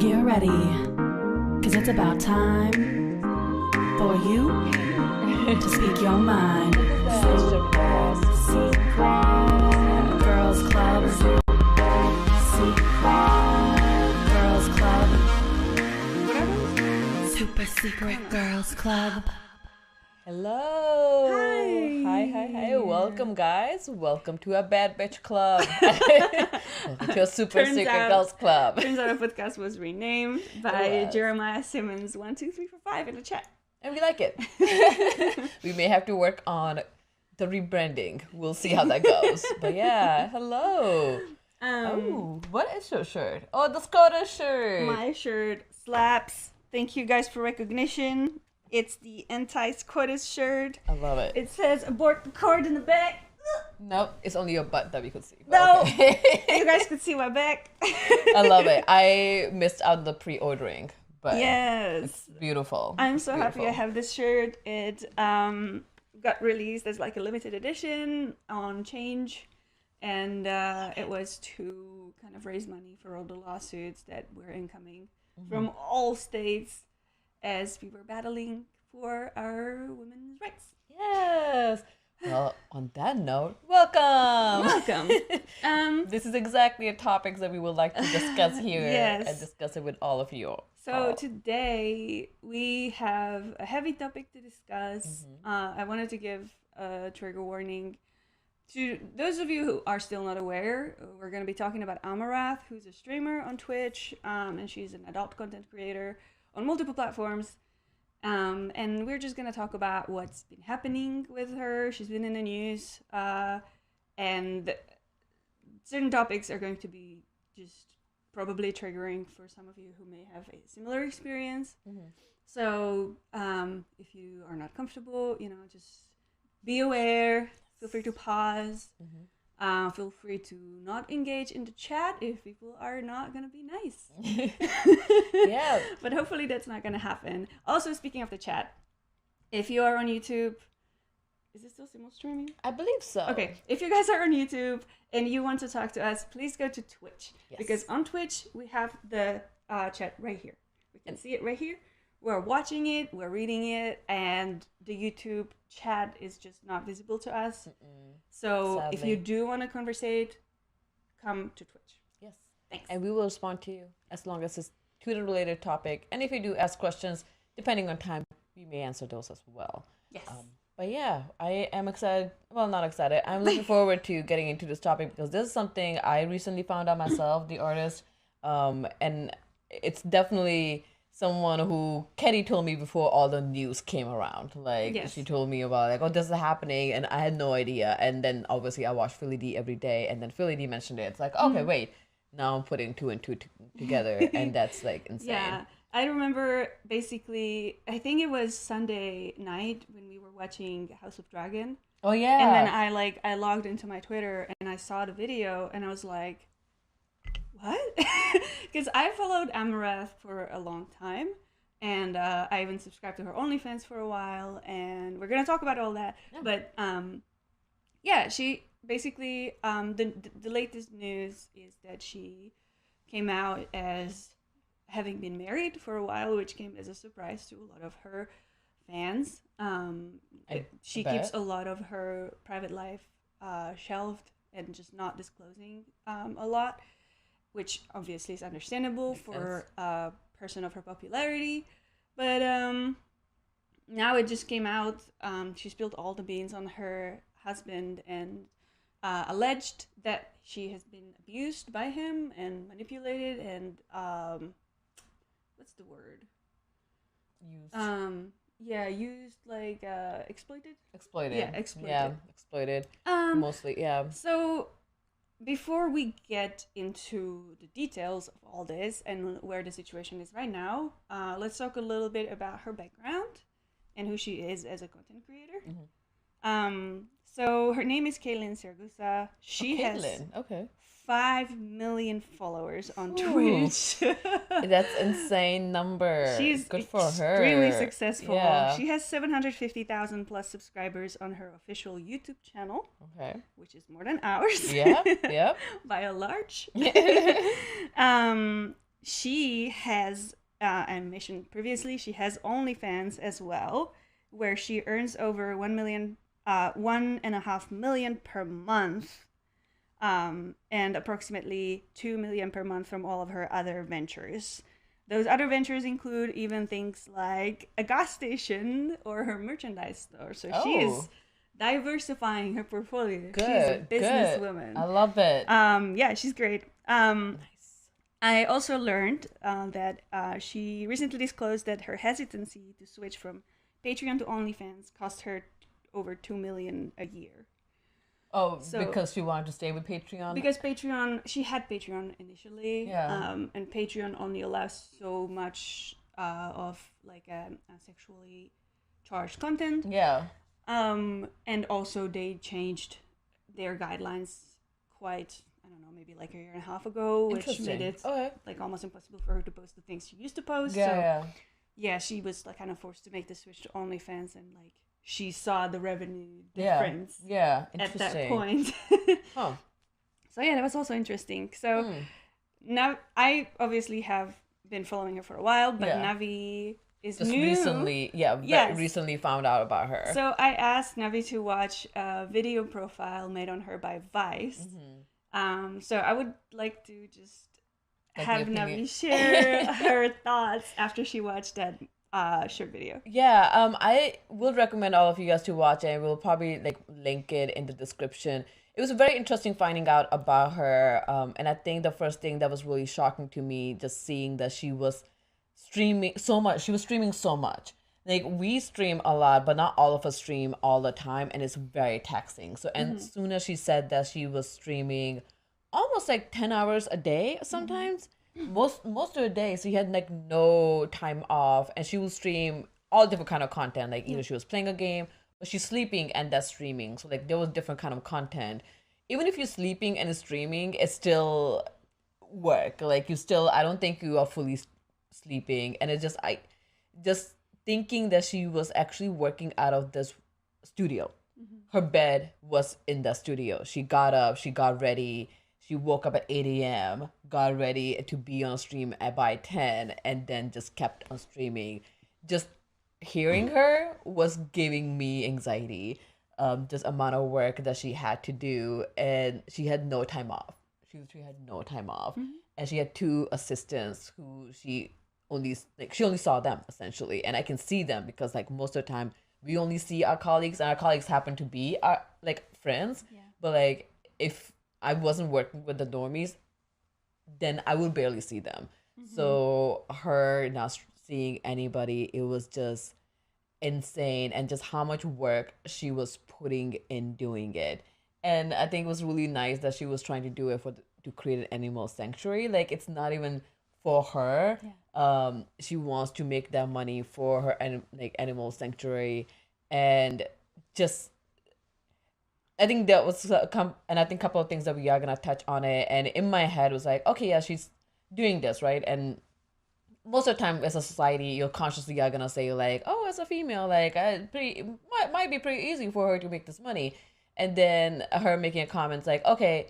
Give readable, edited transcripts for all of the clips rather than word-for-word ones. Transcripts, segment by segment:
Get ready, cause it's about time for you to speak your mind. Secret Girls Club. Secret Girls Club. Super Secret Girls Club. Hello. Hi. Welcome, guys. Welcome to a Bad Bitch Club. Welcome to a Super Secret Girls Club. Turns out our podcast was renamed by Jeremiah Simmons 12345 in the chat. And we like it. We may have to work on the rebranding. We'll see how that goes. But yeah, hello. What is your shirt? Oh, the Scottish shirt. My shirt slaps. Thank you guys for recognition. It's the anti-Scottish shirt. I love it. It says abort the cord in the back. Nope, it's only your butt that we could see. No, okay. You guys could see my back. I love it. I missed out the pre-ordering, but yes, it's beautiful. I'm so happy I have this shirt. It got released as like a limited edition on Change, and it was to kind of raise money for all the lawsuits that were incoming from all states as we were battling for our women's rights. Yes. Well, on that note, welcome. This is exactly a topic that we would like to discuss here and discuss it with all of you. So today we have a heavy topic to discuss. I wanted to give a trigger warning to those of you who are still not aware. We're going to be talking about Amouranth, who's a streamer on Twitch, and she's an adult content creator on multiple platforms. And we're just going to talk about what's been happening with her. She's been in the news, and certain topics are going to be just probably triggering for some of you who may have a similar experience. So if you are not comfortable, just be aware. Feel free to pause. Feel free to not engage in the chat if people are not going to be nice. Yeah. But hopefully that's not going to happen. Also, speaking of the chat, if you are on YouTube, is it still simul streaming? I believe so. Okay. If you guys are on YouTube and you want to talk to us, please go to Twitch. Yes. Because on Twitch, we have the chat right here. We can see it right here. We're watching it, we're reading it, and the YouTube chat is just not visible to us. So sadly, if you do want to conversate, come to Twitch. Yes. Thanks. And we will respond to you as long as it's Twitter-related topic. And if you do ask questions, depending on time, we may answer those as well. Yes. But yeah, I am excited. Well, not excited. I'm looking forward to getting into this topic because this is something I recently found out myself, the artist. And it's definitely someone who Kenny told me before all the news came around. She told me about this is happening, and I had no idea. And then obviously I watch Philly D every day, and then Philly D mentioned it. It's like, okay, wait, now I'm putting two and two together, and that's insane. Yeah, I remember basically, I think it was Sunday night when we were watching House of Dragon. Oh yeah. And then I logged into my Twitter and I saw the video, and I was like, what? Because I followed Amouranth for a long time, and I even subscribed to her OnlyFans for a while, and we're gonna talk about all that. But she basically the latest news is that she came out as having been married for a while, which came as a surprise to a lot of her fans. She keeps a lot of her private life shelved and just not disclosing a lot, which obviously is understandable for a person of her popularity. But now it just came out. She spilled all the beans on her husband and alleged that she has been abused by him and manipulated and what's the word? Used like exploited. Exploited. Yeah, exploited. Yeah, exploited. Mostly, yeah. So before we get into the details of all this and where the situation is right now, let's talk a little bit about her background and who she is as a content creator. So her name is Caitlin Saragusa. She has 5 million followers on Twitch. That's insane number. She's good for her. Extremely successful. Yeah. She has 750,000 plus subscribers on her official YouTube channel. Okay. Which is more than ours. Yeah. Yep. By a large. she has, I mentioned previously, she has OnlyFans as well, where she earns over 1.5 million per month, and approximately 2 million per month from all of her other ventures. Those other ventures include even things like a gas station or her merchandise store. So she is diversifying her portfolio. She's a businesswoman. I love it. Yeah, she's great. Nice. I also learned that she recently disclosed that her hesitancy to switch from Patreon to OnlyFans cost her over 2 million a year. Oh, so, because she wanted to stay with Patreon? Because Patreon, she had Patreon initially. Yeah. And Patreon only allows so much of like a sexually charged content. Yeah. And also they changed their guidelines quite, I don't know, maybe like a year and a half ago, which made it like almost impossible for her to post the things she used to post. Yeah, she was like kind of forced to make the switch to OnlyFans, and like she saw the revenue difference at that point. Huh. So yeah, that was also interesting. So now I obviously have been following her for a while, but Navi is just new. Recently found out about her. So I asked Navi to watch a video profile made on her by Vice. So I would like to just have Navi share her thoughts after she watched that short video. I would recommend all of you guys to watch it. We'll probably like link it in the description. It was very interesting finding out about her, and I think the first thing that was really shocking to me, just seeing that she was streaming so much. Like, we stream a lot, but not all of us stream all the time, and it's very taxing. So as soon as she said that she was streaming almost like 10 hours a day sometimes, most of the day, so she had like no time off, and she would stream all different kind of content. Like either she was playing a game, or she's sleeping and that's streaming. So like there was different kind of content. Even if you're sleeping and streaming, it's still work. Like I don't think you are fully sleeping. And it's just thinking that she was actually working out of this studio. Her bed was in the studio. She got up, she got ready. She woke up at 8 a.m., got ready to be on stream by 10, and then just kept on streaming. Just hearing her was giving me anxiety. Just amount of work that she had to do, and she had no time off. She had no time off, and she had 2 assistants who she only saw them essentially, and I can see them because like most of the time we only see our colleagues, and our colleagues happen to be our like friends. But like if I wasn't working with the normies, then I would barely see them. So her not seeing anybody, it was just insane, and just how much work she was putting in doing it. And I think it was really nice that she was trying to do it to create an animal sanctuary. Like, it's not even for her. She wants to make that money for her animal sanctuary, and just I think that was and I think a couple of things that we are gonna touch on it. And in my head was like, okay, yeah, she's doing this, right? And most of the time as a society, you're consciously are gonna say like, oh, as a female, like might be pretty easy for her to make this money. And then her making a comment like, okay,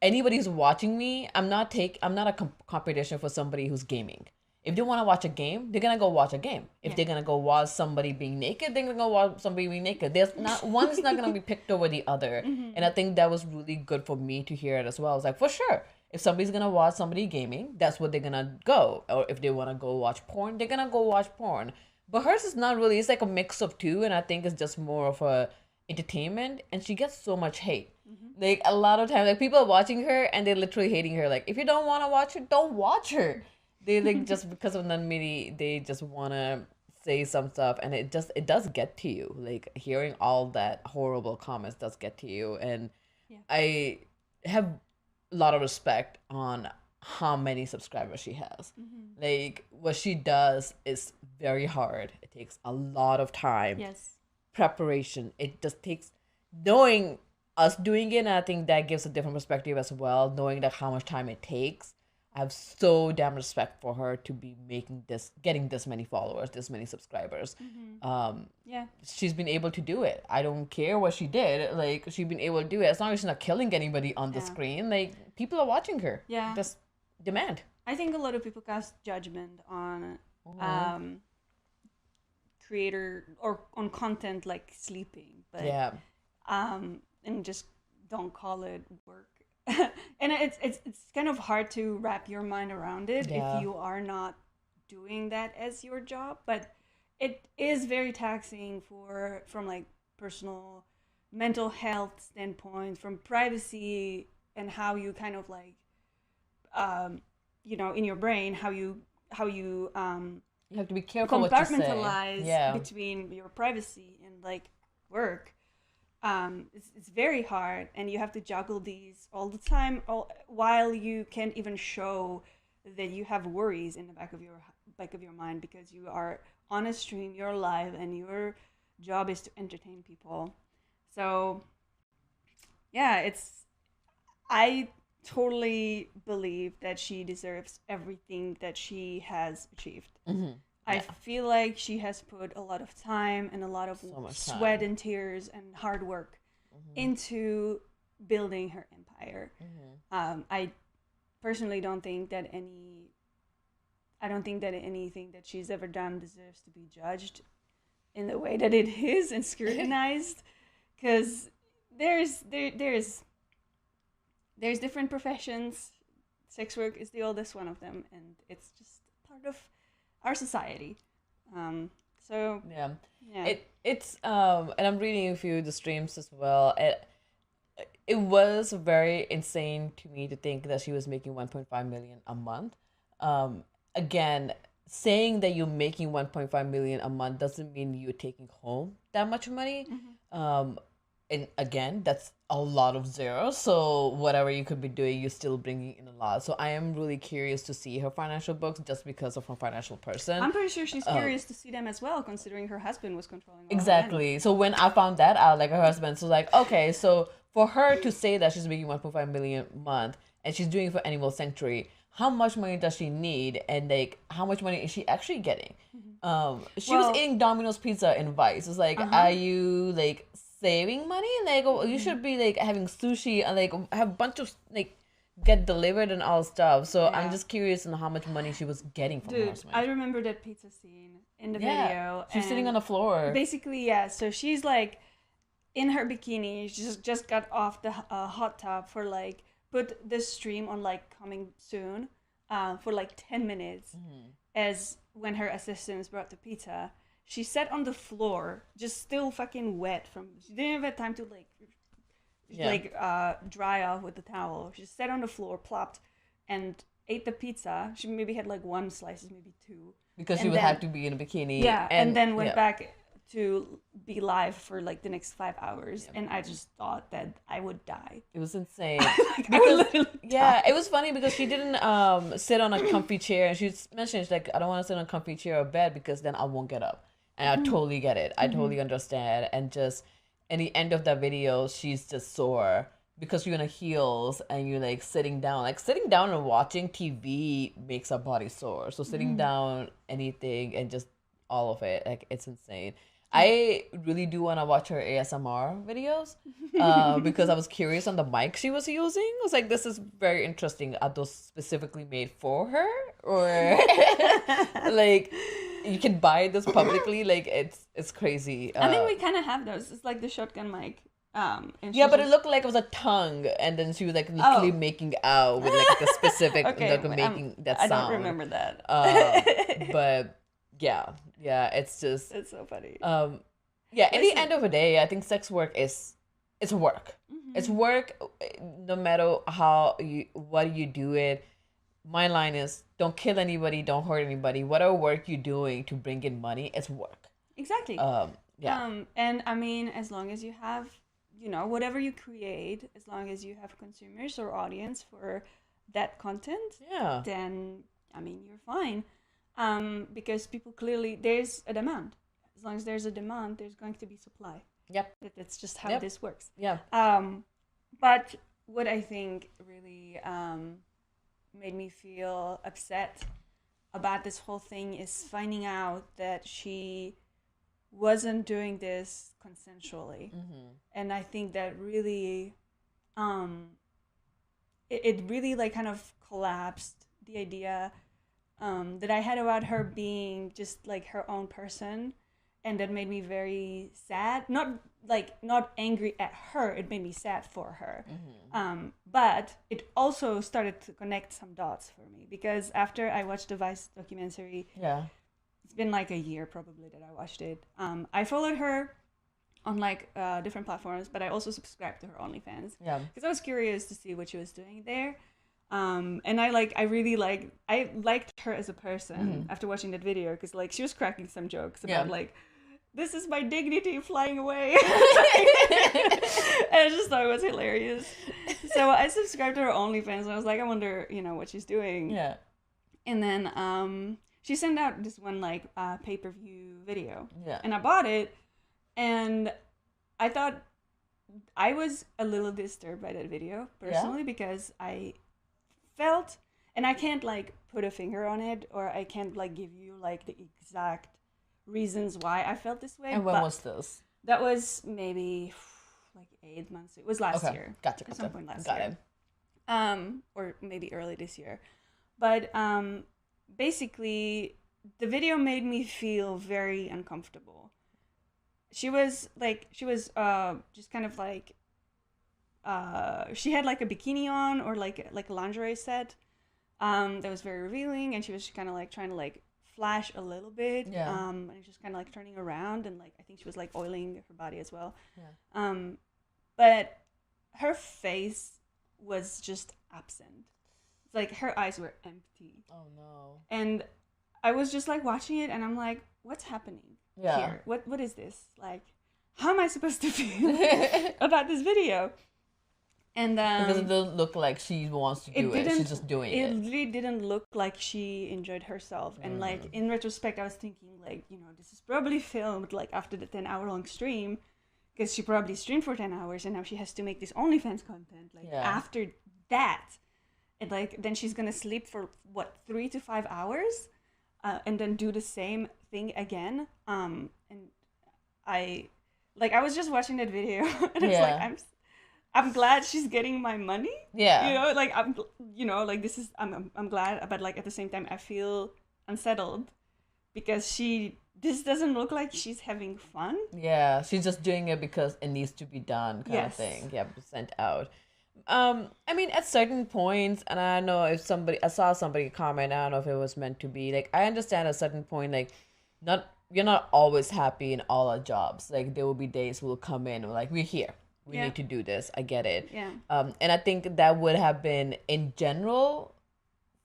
anybody who's watching me, I'm not a competition for somebody who's gaming. If they want to watch a game, they're gonna go watch a game. If they're gonna go watch somebody being naked, they're gonna go watch somebody being naked. There's not one's not gonna be picked over the other. And I think that was really good for me to hear it as well. I was like, for sure, if somebody's gonna watch somebody gaming, that's what they're gonna go. Or if they wanna go watch porn, they're gonna go watch porn. But hers is not really. It's like a mix of two, and I think it's just more of a entertainment. And she gets so much hate. Like a lot of times, like people are watching her and they're literally hating her. Like, if you don't want to watch her, don't watch her. They like just because of non-media, they just want to say some stuff, and it does get to you. Like, hearing all that horrible comments does get to you. And I have a lot of respect on how many subscribers she has. Like, what she does is very hard. It takes a lot of time. Preparation. It just takes knowing us doing it, and I think that gives a different perspective as well, knowing that how much time it takes. I have so damn respect for her to be getting this many followers, this many subscribers. She's been able to do it. I don't care what she did. Like, she's been able to do it. As long as she's not killing anybody on the screen, like, people are watching her. Just demand. I think a lot of people cast judgment on creator or on content like sleeping, but and just don't call it work. And it's kind of hard to wrap your mind around it if you are not doing that as your job, but it is very taxing from like personal mental health standpoint, from privacy, and how you kind of like you know, in your brain, how you you have to be careful what you say. Compartmentalize between your privacy and like work. It's very hard, and you have to juggle these all the time, while you can't even show that you have worries in the back of your mind, because you are on a stream, you're live, and your job is to entertain people. So yeah, I totally believe that she deserves everything that she has achieved. I feel like she has put a lot of time and a lot of sweat and tears and hard work into building her empire. I personally don't think that anything that she's ever done deserves to be judged in the way that it is and scrutinized, because there's different professions. Sex work is the oldest one of them, and it's just part of our society. So it's and I'm reading a few of the streams as well. It was very insane to me to think that she was making 1.5 million a month. Again, saying that you're making 1.5 million a month doesn't mean you're taking home that much money. And again, that's a lot of zeros. So whatever you could be doing, you're still bringing in a lot. So I am really curious to see her financial books, just because of her financial person. I'm pretty sure she's curious to see them as well, considering her husband was controlling all exactly. So when I found that out, like her husband, so like, okay, so for her to say that she's making 1.5 million a month and she's doing it for Animal Sanctuary, how much money does she need, and like how much money is she actually getting? She was eating Domino's pizza in Vice. It's like, are you like saving money? Like, you should be like having sushi and like have a bunch of like get delivered and all stuff. So I'm just curious on how much money she was getting from her husband. I remember that pizza scene in the video. She's sitting on the floor. Basically, so she's like in her bikini. She just got off the hot tub for like, put this stream on like coming soon for like 10 minutes as when her assistants brought the pizza. She sat on the floor, just still fucking wet she didn't have time to dry off with the towel. She sat on the floor, plopped, and ate the pizza. She maybe had like one slice, maybe two. Because she would have to be in a bikini. Yeah, and then went back to be live for like the next 5 hours. And I just thought that I would die. It was insane. Die. It was funny because she didn't sit on a comfy chair. And she mentioned, she's like, I don't want to sit on a comfy chair or bed because then I won't get up. And I totally get it. I totally understand. And just in the end of that video, she's just sore because you're in heels and you're like sitting down. Like sitting down and watching TV makes our body sore. So sitting down, anything, and just all of it, like it's insane. I really do want to watch her ASMR videos because I was curious on the mic she was using. I was like, this is very interesting. Are those specifically made for her? Or like you can buy this publicly? Like it's crazy. I think we kind of have those. It's like the shotgun mic. And but it looked like it was a tongue, and then she was like literally making out with like a specific making that sound. I don't remember that. But yeah, it's so funny. In the end of the day, I think sex work it's work. It's work, no matter what you do it. My line is, don't kill anybody, don't hurt anybody. Whatever work you're doing to bring in money, it's work. Exactly. And I mean, as long as you have, whatever you create, as long as you have consumers or audience for that content, then I mean, you're fine. Because people clearly, there's a demand. As long as there's a demand, there's going to be supply. Yep. That's just how this works. Yeah. But what I think really made me feel upset about this whole thing is finding out that she wasn't doing this consensually. And I think that really, it really like kind of collapsed the idea that I had about her being just like her own person, and that made me very sad. Not angry at her. It made me sad for her. But it also started to connect some dots for me, because after I watched the Vice documentary, it's been like a year probably that I watched it. I followed her on like different platforms, but I also subscribed to her OnlyFans. Because I was curious to see what she was doing there. And I liked her as a person after watching that video, because like she was cracking some jokes about like, this is my dignity flying away. And I just thought it was hilarious. So I subscribed to her OnlyFans, and I was like, I wonder, what she's doing. And then she sent out this one like pay-per-view video. And I bought it, and I thought I was a little disturbed by that video personally, because I felt, and I can't like put a finger on it, or I can't like give you like the exact reasons why I felt this way. And when was this? That was maybe like 8 months. It was last year. Gotcha. At some point last year. Or maybe early this year. But basically, the video made me feel very uncomfortable. She was just kind of like, she had like a bikini on, or like a lingerie set that was very revealing, and she was kind of like trying to like flash a little bit, and just kind of like turning around, and like I think she was like oiling her body as well. But her face was just absent. It's like her eyes were empty. Oh no. And I was just like watching it, and I'm like, what's happening here? What is this? Like, how am I supposed to feel about this video? And because it doesn't look like she wants to do it. She's just doing it. It really didn't look like she enjoyed herself. And like in retrospect, I was thinking like, this is probably filmed like after the 10-hour-long stream, because she probably streamed for 10 hours, and now she has to make this OnlyFans content like after that. And like then she's gonna sleep for what, 3 to 5 hours, and then do the same thing again. And I was just watching that video, and it's like, I'm glad she's getting my money. Like this is, I'm glad, but like at the same time I feel unsettled, because this doesn't look like she's having fun. She's just doing it because it needs to be done, kind of thing. Sent out. I mean, at certain points, and I know I saw somebody comment, I don't know if it was meant to be, like, I understand at a certain point, like, you're not always happy in all our jobs. Like, there will be days we'll come in, we're like, we're here. We need to do this. I get it. And I think that would have been, in general,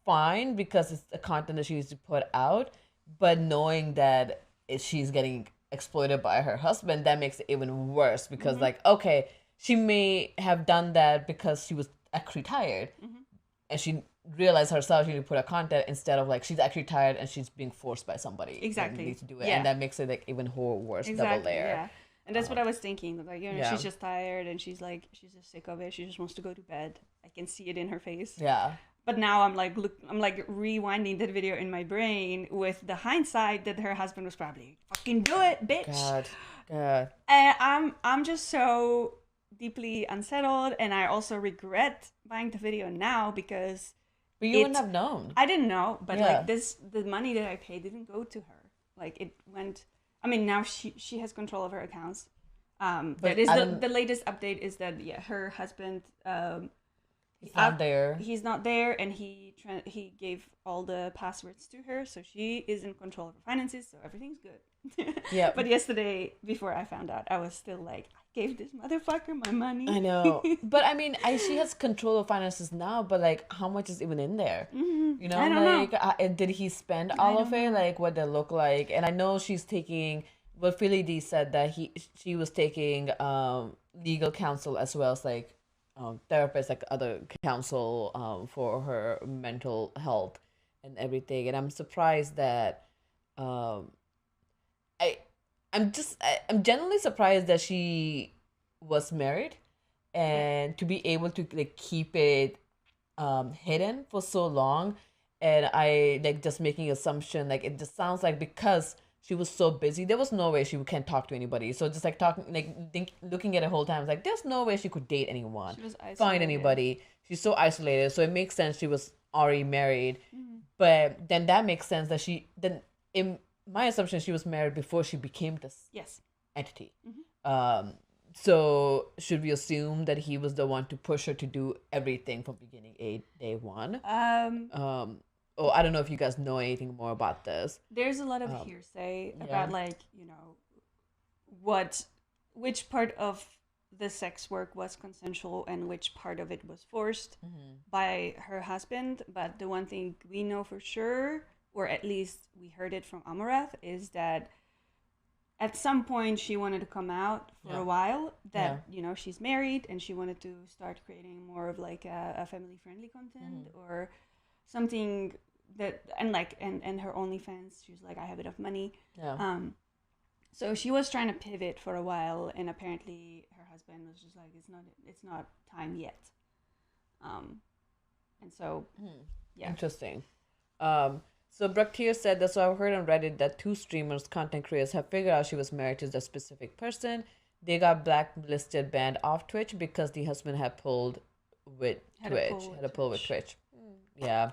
fine, because it's the content that she used to put out. But knowing that she's getting exploited by her husband, that makes it even worse. Because, like, okay, she may have done that because she was actually tired. And she realized herself she need to put out content, instead of, like, she's actually tired and she's being forced by somebody. Exactly. Needs to do it. And that makes it, like, even worse, double layer. And that's what I was thinking. Like, she's just tired, and she's just sick of it. She just wants to go to bed. I can see it in her face. But now I'm like rewinding that video in my brain with the hindsight that her husband was probably, fucking do it, bitch. God. And I'm just so deeply unsettled, and I also regret buying the video now, because. But you wouldn't have known. I didn't know, but like the money that I paid didn't go to her. Like, it went. I mean, now she has control of her accounts. That is the latest update is that her husband he's not there. He's not there, and he gave all the passwords to her, so she is in control of her finances, so everything's good. But yesterday, before I found out, I was still like, I gave this motherfucker my money. I know, but I mean, she has control of finances now, but like, how much is even in there? I don't know. Did he spend all of it? Like, what they look like? And I know she's taking. Well, Philly D said that she was taking legal counsel, as well as like therapists, like other counsel for her mental health and everything. And I'm surprised that I'm genuinely surprised that she was married, and to be able to like keep it hidden for so long. And I like just making assumption, like, it just sounds like because she was so busy, there was no way she can't talk to anybody. So just like looking at it the whole time, it's like, there's no way she could date anyone, find anybody. She's so isolated. So it makes sense she was already married. But then that makes sense that in my assumption, she was married before she became this entity. So should we assume that he was the one to push her to do everything from beginning day one? Oh, I don't know if you guys know anything more about this. There's a lot of hearsay about like, you know, which part of the sex work was consensual and which part of it was forced by her husband. But the one thing we know for sure, or at least we heard it from Amouranth, is that at some point she wanted to come out for a while that, you know, she's married and she wanted to start creating more of like a family friendly content or something that, and like, and her OnlyFans, she was like, I have enough money. So she was trying to pivot for a while, and apparently her husband was just like, it's not time yet. And so, Interesting. So Braktir said that, so I've heard on Reddit that 2 streamers, content creators, have figured out she was married to the specific person. They got blacklisted, banned off Twitch because the husband had pulled with Twitch. Yeah.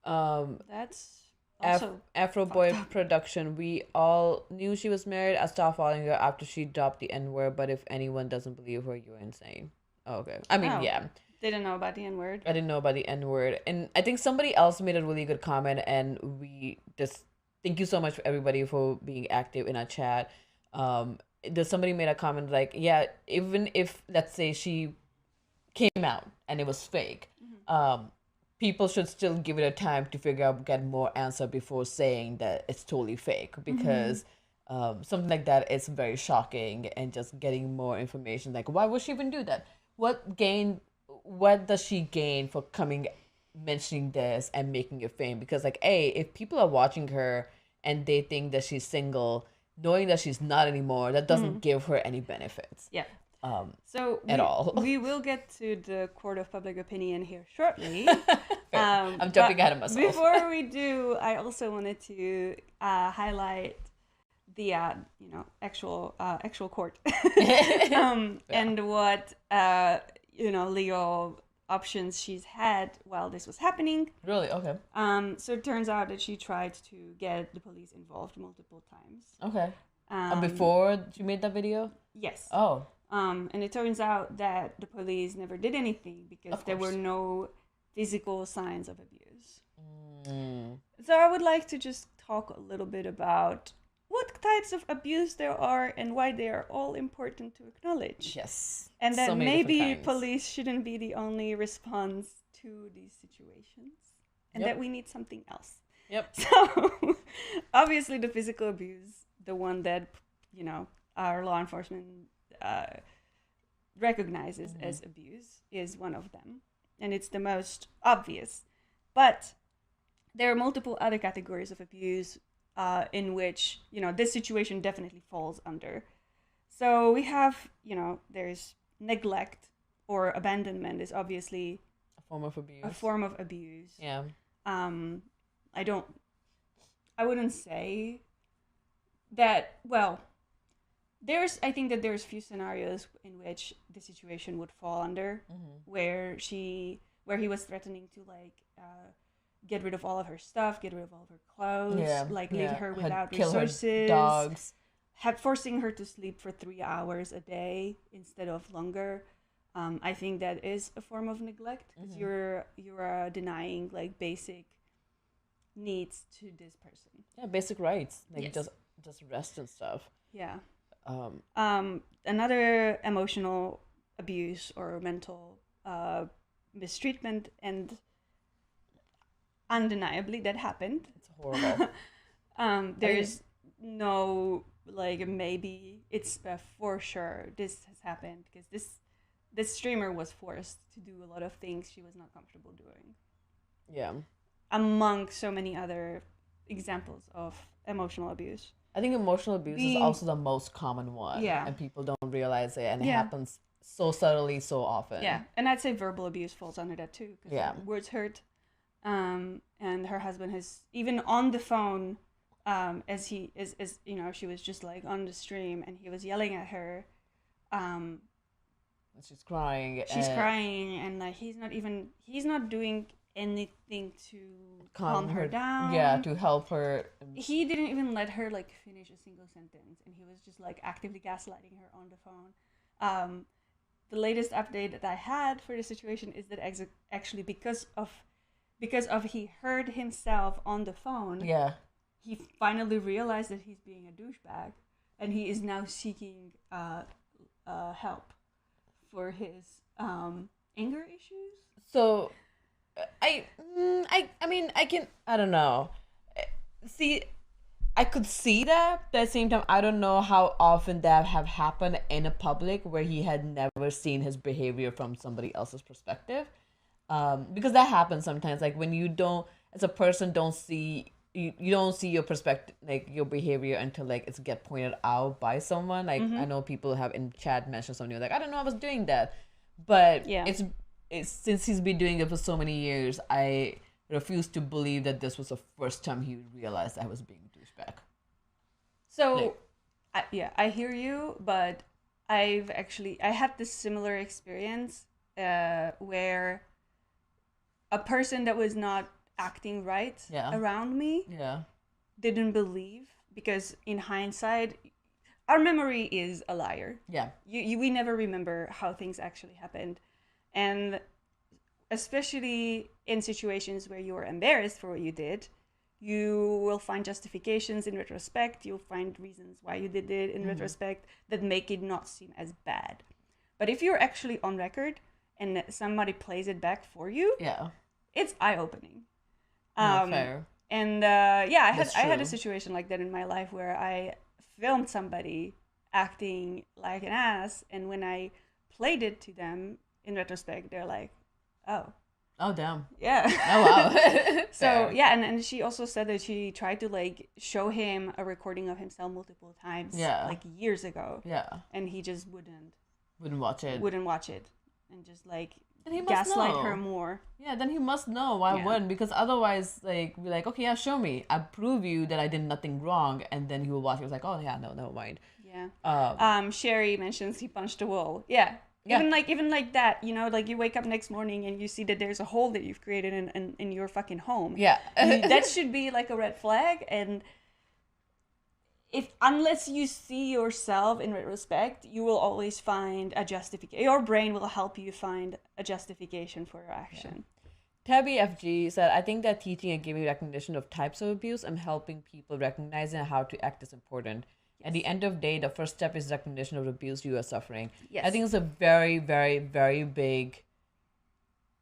That's also Afro Boy Production. We all knew she was married. I stopped following her after she dropped the N-word, but if anyone doesn't believe her, you're insane. Oh, okay. I mean, Didn't know about the N-word. I didn't know about the N-word. And I think somebody else made a really good comment, and we just thank you so much for everybody for being active in our chat. Somebody made a comment like, yeah, even if, let's say, she came out and it was fake, people should still give it a time to figure out, get more answer before saying that it's totally fake, because something like that is very shocking, and just getting more information, like, why would she even do that? What does she gain for mentioning this and making it fame? Because like, if people are watching her and they think that she's single, knowing that she's not anymore, that doesn't give her any benefits. Yeah. At all. We will get to the court of public opinion here shortly. I'm jumping ahead of myself. Before we do, I also wanted to highlight the actual court and what legal options she's had while this was happening. Really? Okay. So it turns out that she tried to get the police involved multiple times. Okay. Before she made that video? Yes. Oh. And it turns out that the police never did anything because there were no physical signs of abuse. So I would like to just talk a little bit about what types of abuse there are and why they are all important to acknowledge. Yes. And that maybe police shouldn't be the only response to these situations, and that we need something else. Yep. So obviously the physical abuse, the one that, our law enforcement recognizes as abuse, is one of them. And it's the most obvious. But there are multiple other categories of abuse in which, this situation definitely falls under. So we have, there's neglect or abandonment is obviously a form of abuse. Yeah. I wouldn't say that, I think that there's few scenarios in which the situation would fall under, where he was threatening to get rid of all of her stuff, get rid of all of her clothes, leave her without resources, her dogs, forcing her to sleep for 3 hours a day instead of longer. I think that is a form of neglect, because you're denying basic needs to this person. Yeah, basic rights, just rest and stuff. Yeah. Another emotional abuse or mental mistreatment, and undeniably that happened. It's horrible. There's no maybe it's for sure this has happened, because this streamer was forced to do a lot of things she was not comfortable doing. Yeah. Among so many other examples of emotional abuse. I think emotional abuse is also the most common one. Yeah. And people don't realize it, and it happens so subtly, so often. Yeah. And I'd say verbal abuse falls under that too. Yeah. Words hurt. And her husband has, even on the phone, as she was just on the stream and he was yelling at her. She's crying. She's crying, and he's not doing anything to calm her down. Yeah, to help her. He didn't even let her like finish a single sentence, and he was just like actively gaslighting her on the phone. The latest update that I had for the situation is that actually because of he heard himself on the phone, Yeah, he finally realized that he's being a douchebag, and he is now seeking help for his anger issues. so I mean, I don't know. See, I could see that, but at the same time, I don't know how often that have happened in a public where he had never seen his behavior from somebody else's perspective. Because that happens sometimes, like when you don't, as a person, don't see you don't see your perspective, like your behavior, until like it's get pointed out by someone. Like I know people have in chat mentioned something like, I don't know, I was doing that, but Yeah. It's since he's been doing it for so many years, I refuse to believe that this was the first time he realized I was being a douchebag. So, I hear you, but I had this similar experience where a person that was not acting right around me Yeah. didn't believe, because in hindsight, our memory is a liar. Yeah. We never remember how things actually happened. And especially in situations where you are embarrassed for what you did, you will find justifications in retrospect. You'll find reasons why you did it in retrospect that make it not seem as bad. But if you're actually on record and somebody plays it back for you, Yeah. it's eye-opening. No, fair. And I That's had a true. situation like that in my life where I filmed somebody acting like an ass, and when I played it to them in retrospect, they're like, "Oh, Oh damn. yeah." Oh wow. So Fair. yeah, and she also said that she tried to like show him a recording of himself multiple times, Yeah. like years ago, Yeah. and he just wouldn't Watch it. watch it, and just like Then he must gaslight know. her more. Yeah, then he must know why Yeah. wouldn't, because otherwise, like, be like, okay, yeah, show me. I prove you that I did nothing wrong, and then he will watch it. He was like, oh yeah, no, never mind. Yeah. Sherry mentions he punched a wall. Yeah. Yeah. Even like that, you know, like you wake up next morning and you see that there's a hole that you've created in your fucking home. Yeah. That should be like a red flag. And unless you see yourself in retrospect, you will always find a justification. Your brain will help you find a justification for your action. Tabby FG said, I think that teaching and giving recognition of types of abuse and helping people recognize and how to act is important. At the end of the day, the first step is recognition of the abuse you are suffering. Yes. I think it's a very, very, very big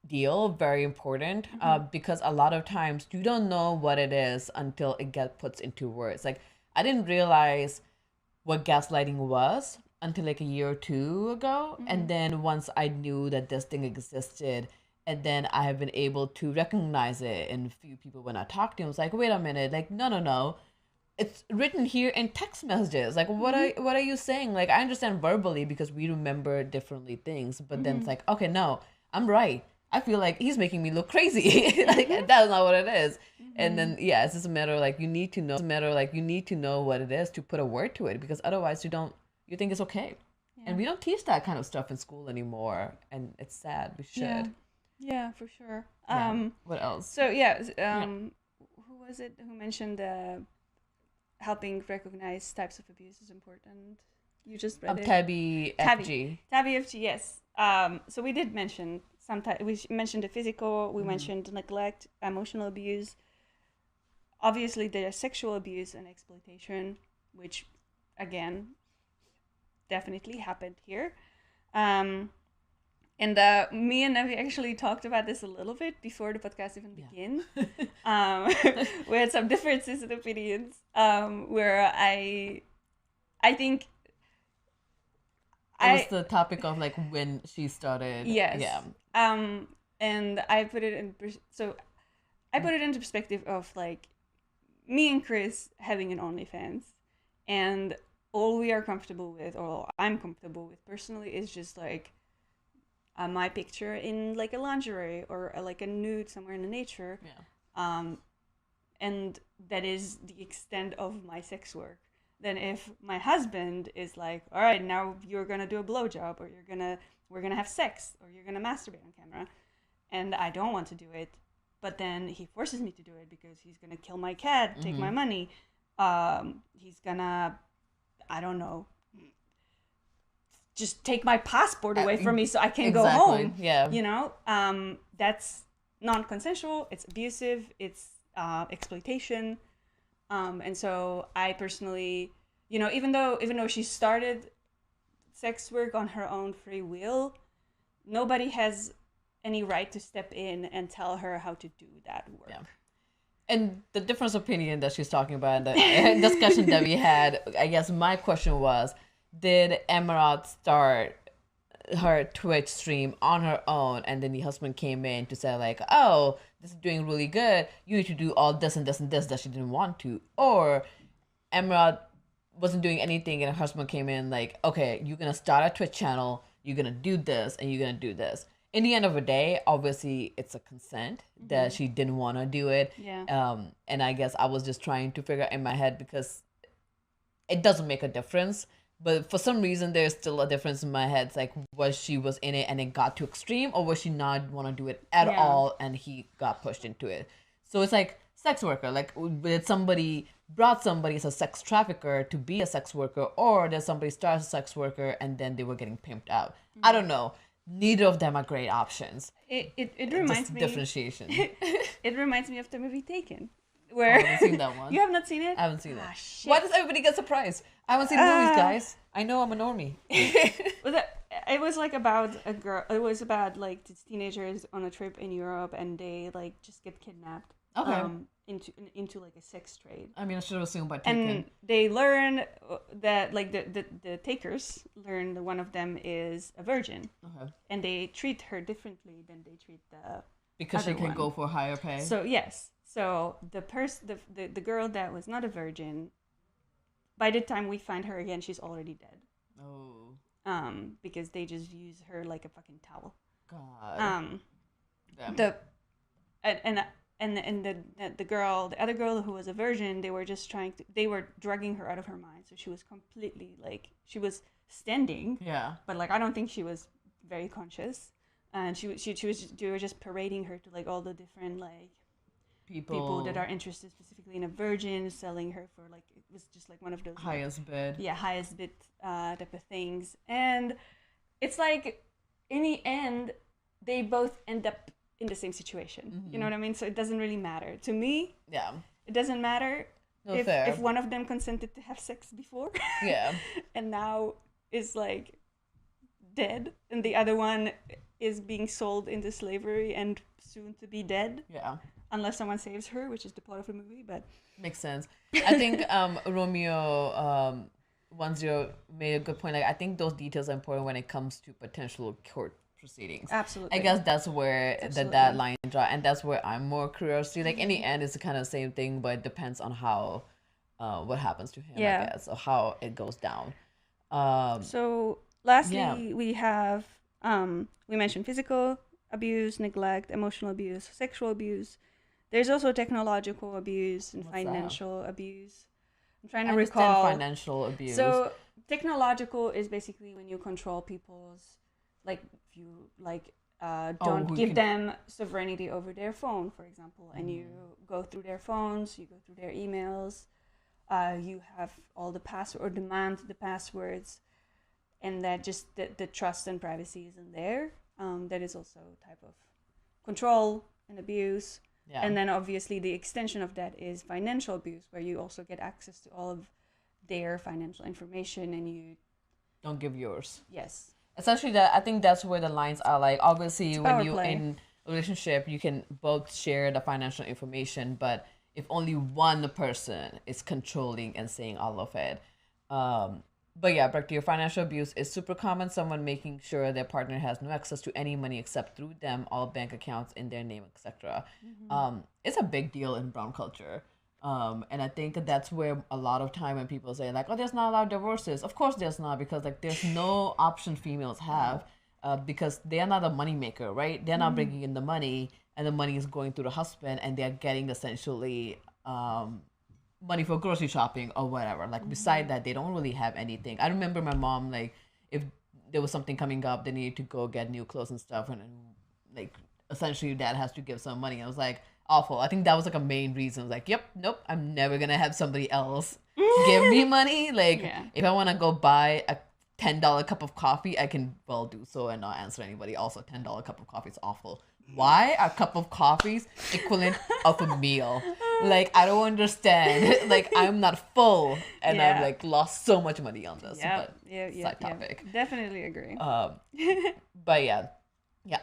deal, very important, because a lot of times you don't know what it is until it gets put into words. Like, I didn't realize what gaslighting was until like a year or two ago. And then once I knew that this thing existed, and then I have been able to recognize it in a few people when I talk to them, it's like, wait a minute, like, no. It's written here in text messages. Like, what are you saying? Like, I understand verbally because we remember differently things, but then it's like, okay, no, I'm right. I feel like he's making me look crazy. Like, that's not what it is. And then, yeah, it's just a matter of like, you need to know what it is to put a word to it, because otherwise you think it's okay. Yeah. And we don't teach that kind of stuff in school anymore. And it's sad. We should. Yeah, for sure. What else? So who was it who mentioned helping recognize types of abuse is important? You just read it. Tabby FG. Tabby FG, yes. So we did mention we mentioned the physical, we mentioned neglect, emotional abuse. Obviously, there's sexual abuse and exploitation, which, again, definitely happened here. And me and Navi actually talked about this a little bit before the podcast even began. We had some differences in opinions, where I think it was the topic of like when she started. Yes. Yeah. And I put it into perspective of like me and Chris having an OnlyFans, and all we are comfortable with, or all I'm comfortable with personally, is just like my picture in like a lingerie or like a nude somewhere in the nature. Yeah. And that is the extent of my sex work. Then if my husband is like, all right, now you're gonna do a blowjob, or we're gonna have sex, or you're gonna masturbate on camera, and I don't want to do it, but then he forces me to do it because he's gonna kill my cat, take my money. He's gonna, I don't know, just take my passport away from me so I can go home. Yeah. You know, that's non-consensual. It's abusive. It's exploitation. And so I personally, you know, even though she started sex work on her own free will, nobody has any right to step in and tell her how to do that work. Yeah. And the difference of opinion that she's talking about, and the discussion that we had, I guess my question was, did Amouranth start her Twitch stream on her own, and then the husband came in to say like, oh, this is doing really good, you need to do all this and this and this that she didn't want to? Or Amouranth wasn't doing anything and her husband came in like, okay, you're gonna start a Twitch channel, you're gonna do this and you're gonna do this. In the end of the day, obviously it's a consent that she didn't want to do it. Yeah. And I guess I was just trying to figure out in my head, because it doesn't make a difference, but for some reason there's still a difference in my head. It's like, was she was in it and it got too extreme, or was she not want to do it at all and he got pushed into it? So it's like sex worker, like did somebody brought somebody as a sex trafficker to be a sex worker, or did somebody start as a sex worker and then they were getting pimped out? I don't know. Neither of them are great options. It reminds me differentiation. It reminds me of the movie Taken, I where haven't seen that one. you have not seen it. I haven't seen it. Shit. Why does everybody get surprised? I haven't seen movies, guys. I know I'm a normie. It was like about a girl. It was about like these teenagers on a trip in Europe, and they like just get kidnapped. Okay. Into like a sex trade. I mean, I should have assumed by Taken. And they learn that like the takers learn that one of them is a virgin, and they treat her differently than they treat the because she other can one. go for higher pay. So yes, so the girl that was not a virgin, by the time we find her again, she's already dead. Oh. Because they just use her like a fucking towel. God. And the other girl who was a virgin, they were drugging her out of her mind. So she was completely like, she was standing. Yeah. But like, I don't think she was very conscious. And they were just parading her to like all the different like people that are interested specifically in a virgin, selling her for like, it was just like one of those highest bid. Yeah, highest bid type of things. And it's like, in the end, they both end up in the same situation. You know what I mean? So it doesn't really matter. To me, Yeah. it doesn't matter Fair. if one of them consented to have sex before. Yeah. And now is like dead, and the other one is being sold into slavery and soon to be dead. Yeah. Unless someone saves her, which is the plot of the movie, but Makes sense. I think Romeo 10 made a good point. Like, I think those details are important when it comes to potential court proceedings. absolutely. I guess that's where Absolutely. that line draw, and that's where I'm more curious. Like in the end, it's the kind of same thing, but it depends on how what happens to him. Yeah. I guess, or how it goes down. So lastly, Yeah. we have we mentioned physical abuse, neglect, emotional abuse, sexual abuse. There's also technological abuse and What's that? financial abuse. I'm trying I to understand recall. financial abuse. So technological is basically when you control people's, like, if you like don't who give can- them sovereignty over their phone, for example, and you go through their phones, you go through their emails, you have all the password or demand the passwords, and that just the trust and privacy isn't there. That is also a type of control and abuse. Yeah. And then obviously the extension of that is financial abuse, where you also get access to all of their financial information and you Don't give yours. yes. Essentially, that I think that's where the lines are. Like, obviously, It's when power you play. in a relationship, you can both share the financial information, but if only one person is controlling and saying all of it. But yeah, back to your financial abuse is super common. Someone making sure their partner has no access to any money except through them, all bank accounts in their name, etc. It's a big deal in brown culture. And I think that's where a lot of time when people say like, oh, there's not a lot of divorces. Of course there's not, because like there's no option females have, because they are not a money maker, right? They're not bringing in the money, and the money is going through the husband, and they're getting essentially money for grocery shopping or whatever. Like beside that, they don't really have anything. I remember my mom, like, if there was something coming up, they needed to go get new clothes and stuff, and like essentially your dad has to give some money. I was like, awful. I think that was like a main reason. I was like, yep, nope, I'm never gonna have somebody else give me money. Like, if I want to go buy a $10 cup of coffee, I can well do so and not answer anybody. Also, $10 cup of coffee is awful. Why a cup of coffee is equivalent of a meal? Like, I don't understand. Like, I'm not full, and I've like lost so much money on this. But side topic. Definitely agree. But yeah,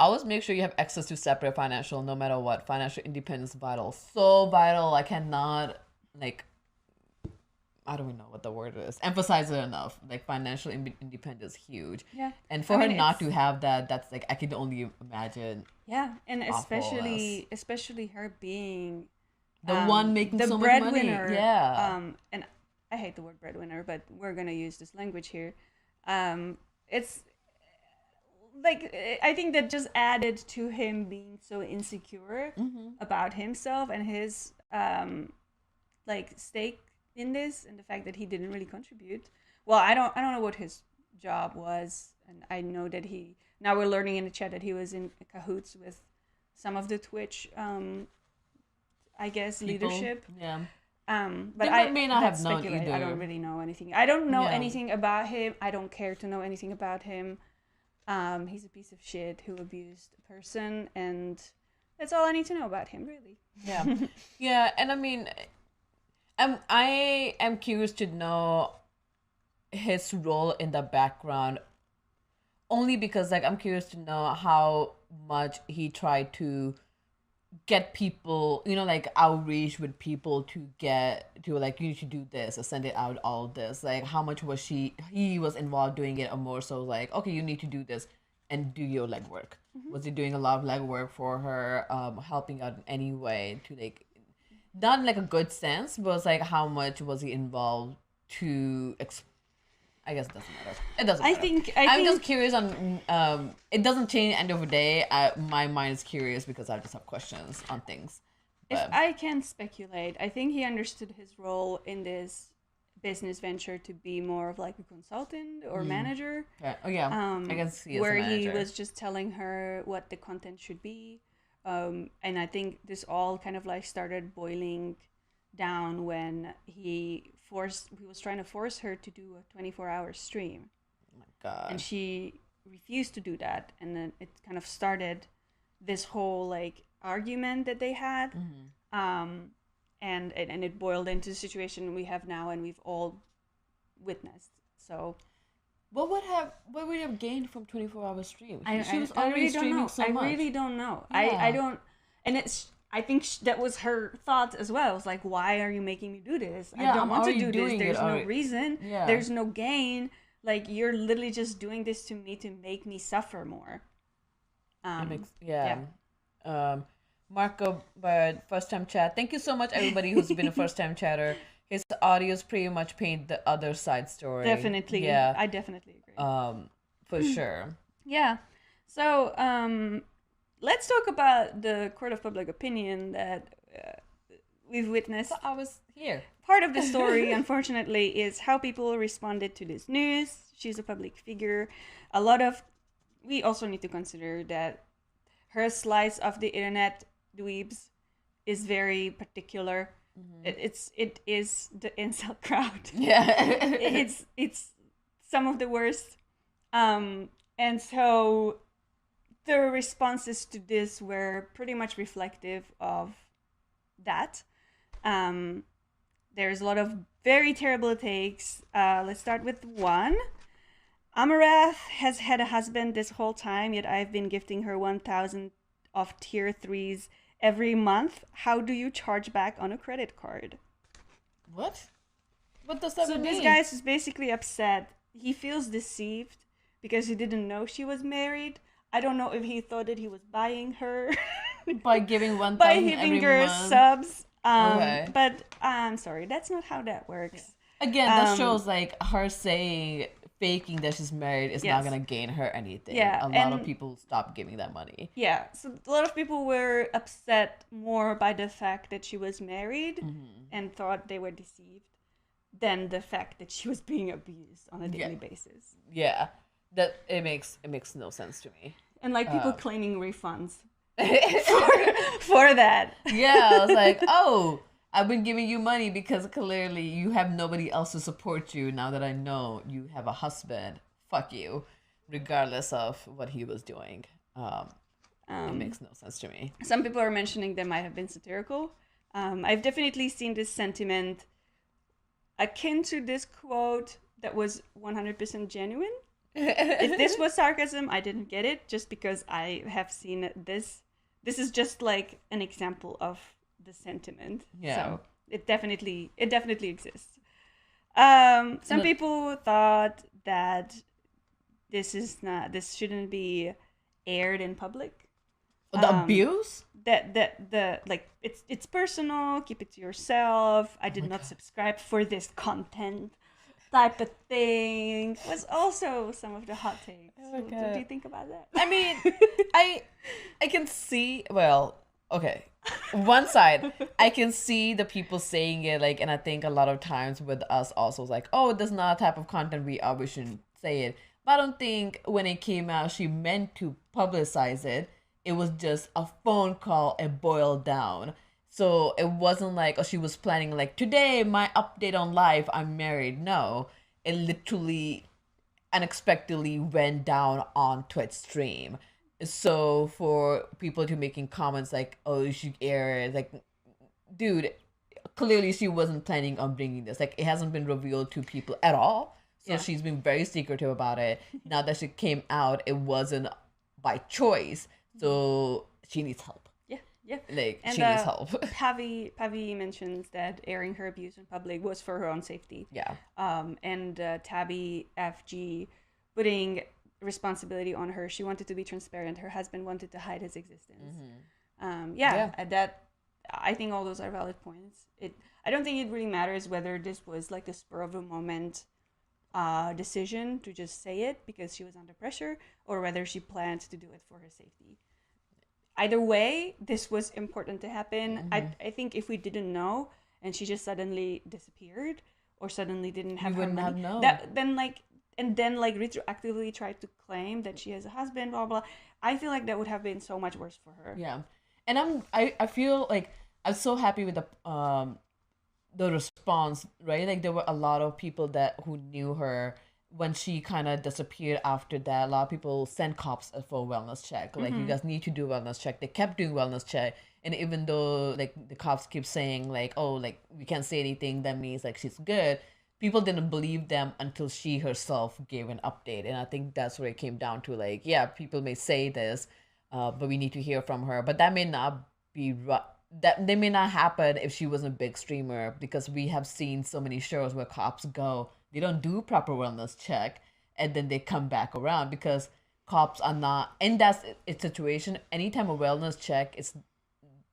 always make sure you have access to separate financial, no matter what. Financial independence is vital, so vital. I cannot I don't even know what the word is. Emphasize it enough. Like, financial independence is huge. Yeah. And for her not to have that, that's like, I can only imagine. Yeah, and especially her being the one making the so much money. Yeah. And I hate the word breadwinner, but we're gonna use this language here. It's like, I think that just added to him being so insecure about himself and his like stake in this, and the fact that he didn't really contribute. Well, I don't know what his job was, and I know that now we're learning in the chat that he was in cahoots with some of the Twitch I guess people, leadership. Yeah. But I may not have known either. I don't really know anything. I don't know anything about him. I don't care to know anything about him. He's a piece of shit who abused a person, and that's all I need to know about him, really. Yeah. Yeah, and I mean, I am curious to know his role in the background, only because, like, I'm curious to know how much he tried to get people, like, outreach with people to get to, like, you need to do this or send it out, all this. Like, how much was he was involved doing it, or more so like, okay, you need to do this and do your legwork. Was he doing a lot of legwork for her, helping out in any way to, like, not in like a good sense, but it's like, how much was he involved to I guess it doesn't matter. It doesn't matter. I'm just curious on it doesn't change at the end of the day. My mind is curious because I just have questions on things. But if I can speculate, I think he understood his role in this business venture to be more of like a consultant or manager. Okay. Oh yeah. I guess he is where a manager. He was just telling her what the content should be. And I think this all kind of like started boiling down when he was trying to force her to do a 24-hour stream. Oh my God. And she refused to do that. And then it kind of started this whole like argument that they had. And it boiled into the situation we have now and we've all witnessed. So what would we have gained from 24-hour stream? She was already streaming so much. I really don't know. Yeah. I don't, and I think that was her thought as well. It was like, why are you making me do this? Yeah, I don't want to do this. There's no already. reason. Yeah. There's no gain. Like, you're literally just doing this to me to make me suffer more. Marco, but first time chat. Thank you so much, everybody who's been a first time chatter. His audios pretty much paint the other side story. Definitely. Yeah. I definitely agree. For sure. Yeah. So, let's talk about the court of public opinion that we've witnessed. So I was here. Part of the story, unfortunately, is how people responded to this news. She's a public figure. We also need to consider that her slice of the internet dweebs is very particular. It is the incel crowd. Yeah. it's some of the worst. And so the responses to this were pretty much reflective of that. There's a lot of very terrible takes. Let's start with one. Amouranth has had a husband this whole time, yet I've been gifting her 1,000 of tier 3s every month. How do you charge back on a credit card? What? What does that mean? So this guy is basically upset. He feels deceived because he didn't know she was married. I don't know if he thought that he was buying her by giving 1,000 by giving her month. Subs. Okay. But I'm sorry, that's not how that works. Again, that shows like her faking that she's married is not gonna gain her anything. Yeah, a lot of people stopped giving that money. Yeah, so a lot of people were upset more by the fact that she was married and thought they were deceived than the fact that she was being abused on a daily basis. Yeah, that it makes no sense to me. And like people claiming refunds. for that. Yeah, I was like, oh, I've been giving you money because clearly you have nobody else to support you now that I know you have a husband. Fuck you, regardless of what he was doing. It makes no sense to me. Some people are mentioning they might have been satirical. I've definitely seen this sentiment akin to this quote that was 100% genuine. If this was sarcasm, I didn't get it just because I have seen this. This is just like an example of the sentiment. Yeah. So it definitely exists. Some people thought that this shouldn't be aired in public. The abuse? That like it's personal, keep it to yourself. I did not subscribe for this content type of thing was also some of the hot takes. What do you think about that? I mean, I can see, well, okay. One side, I can see the people saying it, like, and I think a lot of times with us also it's like, oh, this is not a type of content we shouldn't say it. But I don't think when it came out, she meant to publicize it. It was just a phone call and boiled down. So it wasn't like, oh, she was planning like, today, my update on life, I'm married. No, it literally unexpectedly went down on Twitch stream. So for people to making comments like, oh, you should air it, like, dude, clearly she wasn't planning on bringing this. Like, it hasn't been revealed to people at all. So she's been very secretive about it. Now that she came out, it wasn't by choice. So she needs help. Yeah. Like, and, she needs help. Pavi mentions that airing her abuse in public was for her own safety. Yeah. And Tabby FG putting responsibility on her. She wanted to be transparent. Her husband wanted to hide his existence. That I think all those are valid points. I don't think it really matters whether this was like the spur of the moment decision to just say it because she was under pressure or whether she planned to do it for her safety. Either way, this was important to happen. I think if we didn't know and she just suddenly disappeared or suddenly didn't have her money, then retroactively tried to claim that she has a husband, blah blah. I feel like that would have been so much worse for her. Yeah, and I feel like I'm so happy with the response, right? Like there were a lot of people who knew her when she kind of disappeared after that. A lot of people sent cops for a wellness check. Like, you guys need to do a wellness check. They kept doing wellness check. And even though, like, the cops keep saying, like, oh, like, we can't say anything, that means, like, she's good. People didn't believe them until she herself gave an update. And I think that's where it came down to, like, yeah, people may say this, but we need to hear from her. But that may not be that they may not happen if she was a big streamer, because we have seen so many shows where cops go, they don't do proper wellness check, and then they come back around because cops are not, and that's its situation. Anytime a wellness check,